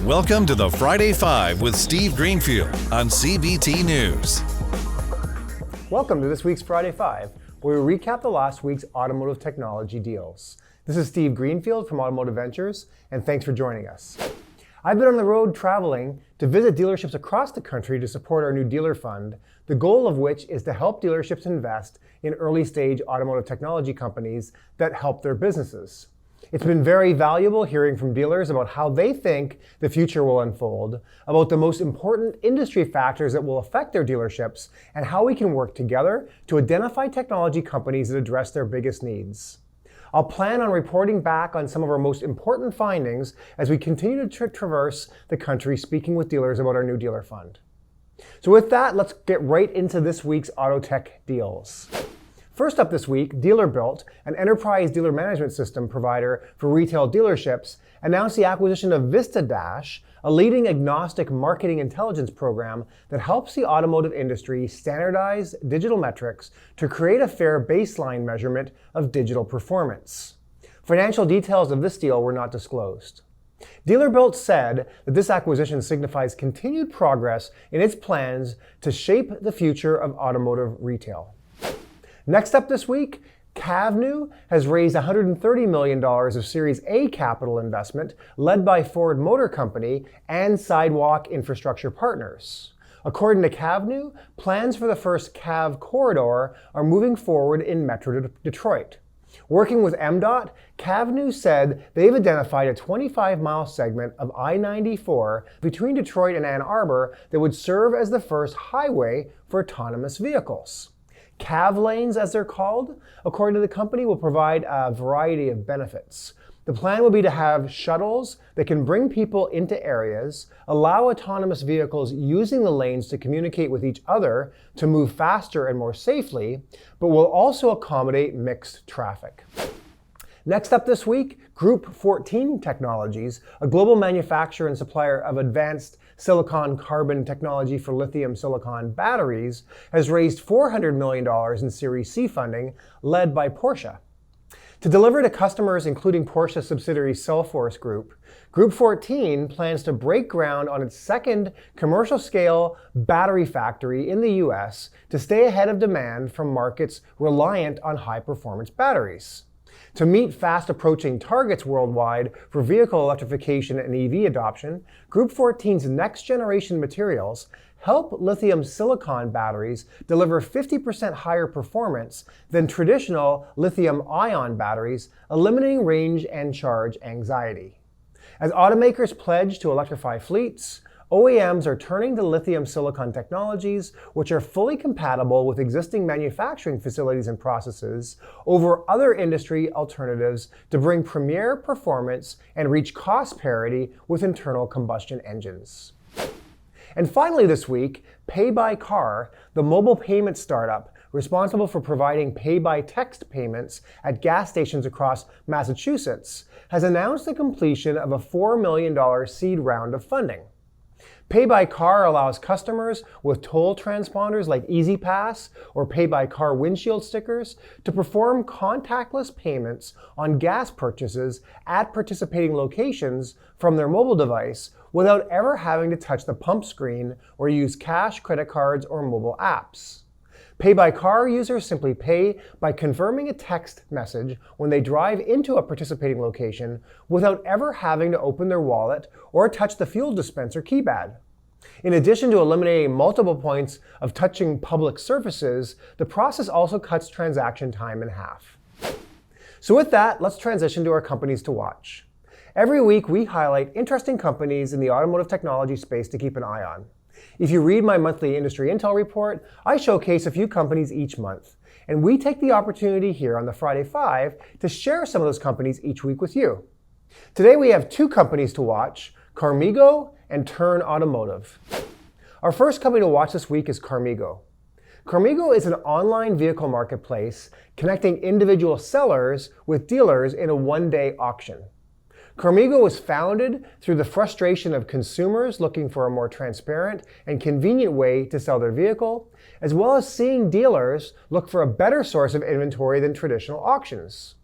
Welcome to the Friday Five with Steve Greenfield on CBT News. Welcome to this week's Friday Five, where we recap the last week's automotive technology deals. This is Steve Greenfield from Automotive Ventures, and thanks for joining us. I've been on the road traveling to visit dealerships across the country to support our new DealerFund, the goal of which is to help dealerships invest in early-stage automotive technology companies that help their businesses. It's been very valuable hearing from dealers about how they think the future will unfold, about the most important industry factors that will affect their dealerships, and how we can work together to identify technology companies that address their biggest needs. I'll plan on reporting back on some of our most important findings as we continue to traverse the country speaking with dealers about our new DealerFund. So with that, let's get right into this week's AutoTech deals. First up this week, DealerBuilt, an enterprise dealer management system provider for retail dealerships, announced the acquisition of Vistadash, a leading agnostic marketing intelligence program that helps the automotive industry standardize digital metrics to create a fair baseline measurement of digital performance. Financial details of this deal were not disclosed. DealerBuilt said that this acquisition signifies continued progress in its plans to shape the future of automotive retail. Next up this week, Kavnu has raised $130 million of Series A capital investment led by Ford Motor Company and Sidewalk Infrastructure Partners. According to Kavnu, plans for the first Cav corridor are moving forward in Metro Detroit. Working with MDOT, Kavnu said they've identified a 25-mile segment of I-94 between Detroit and Ann Arbor that would serve as the first highway for autonomous vehicles. Cav lanes, as they're called, according to the company, will provide a variety of benefits. The plan will be to have shuttles that can bring people into areas, allow autonomous vehicles using the lanes to communicate with each other to move faster and more safely, but will also accommodate mixed traffic. Next up this week, Group 14 Technologies, a global manufacturer and supplier of advanced silicon carbon technology for lithium silicon batteries, has raised $400 million in Series C funding led by Porsche. To deliver to customers including Porsche subsidiary Cellforce Group, Group 14 plans to break ground on its second commercial-scale battery factory in the US to stay ahead of demand from markets reliant on high-performance batteries. To meet fast-approaching targets worldwide for vehicle electrification and EV adoption, Group 14's next-generation materials help lithium silicon batteries deliver 50% higher performance than traditional lithium-ion batteries, eliminating range and charge anxiety. As automakers pledge to electrify fleets, OEMs are turning to lithium silicon technologies, which are fully compatible with existing manufacturing facilities and processes, over other industry alternatives to bring premier performance and reach cost parity with internal combustion engines. And finally this week, PayByCar, the mobile payment startup responsible for providing pay-by-text payments at gas stations across Massachusetts, has announced the completion of a $4 million seed round of funding. PayByCar allows customers with toll transponders like EasyPass or PayByCar windshield stickers to perform contactless payments on gas purchases at participating locations from their mobile device without ever having to touch the pump screen or use cash, credit cards, or mobile apps. PayByCar users simply pay by confirming a text message when they drive into a participating location without ever having to open their wallet or touch the fuel dispenser keypad. In addition to eliminating multiple points of touching public surfaces, the process also cuts transaction time in half. So with that, let's transition to our companies to watch. Every week, we highlight interesting companies in the automotive technology space to keep an eye on. If you read my monthly industry intel report, I showcase a few companies each month, and we take the opportunity here on the Friday Five to share some of those companies each week with you. Today we have two companies to watch, Carmigo and Turn Automotive. Our first company to watch this week is Carmigo. Carmigo is an online vehicle marketplace connecting individual sellers with dealers in a one-day auction. Carmigo was founded through the frustration of consumers looking for a more transparent and convenient way to sell their vehicle, as well as seeing dealers look for a better source of inventory than traditional auctions.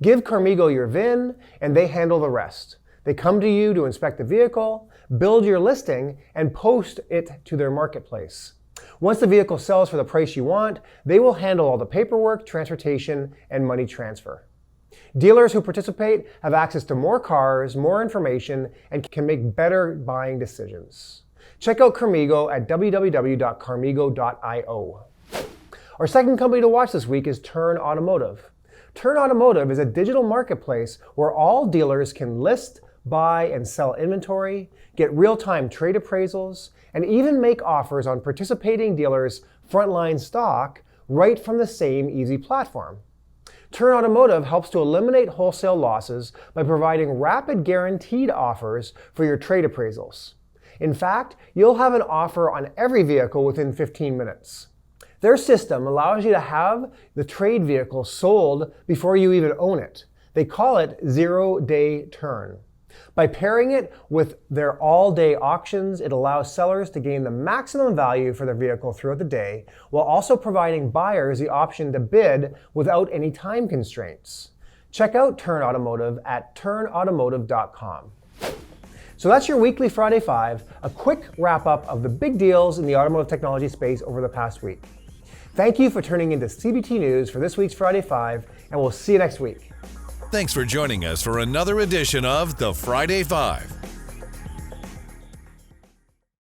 Give Carmigo your VIN, and they handle the rest. They come to you to inspect the vehicle, build your listing, and post it to their marketplace. Once the vehicle sells for the price you want, they will handle all the paperwork, transportation, and money transfer. Dealers who participate have access to more cars, more information, and can make better buying decisions. Check out Carmigo at www.carmigo.io. Our second company to watch this week is Turn Automotive. Turn Automotive is a digital marketplace where all dealers can list, buy, and sell inventory, get real-time trade appraisals, and even make offers on participating dealers' frontline stock right from the same easy platform. Turn Automotive helps to eliminate wholesale losses by providing rapid guaranteed offers for your trade appraisals. In fact, you'll have an offer on every vehicle within 15 minutes. Their system allows you to have the trade vehicle sold before you even own it. They call it zero-day turn. By pairing it with their all-day auctions, it allows sellers to gain the maximum value for their vehicle throughout the day, while also providing buyers the option to bid without any time constraints. Check out Turn Automotive at turnautomotive.com. So that's your weekly Friday 5, a quick wrap-up of the big deals in the automotive technology space over the past week. Thank you for tuning into CBT News for this week's Friday 5, and we'll see you next week. Thanks for joining us for another edition of the Friday 5.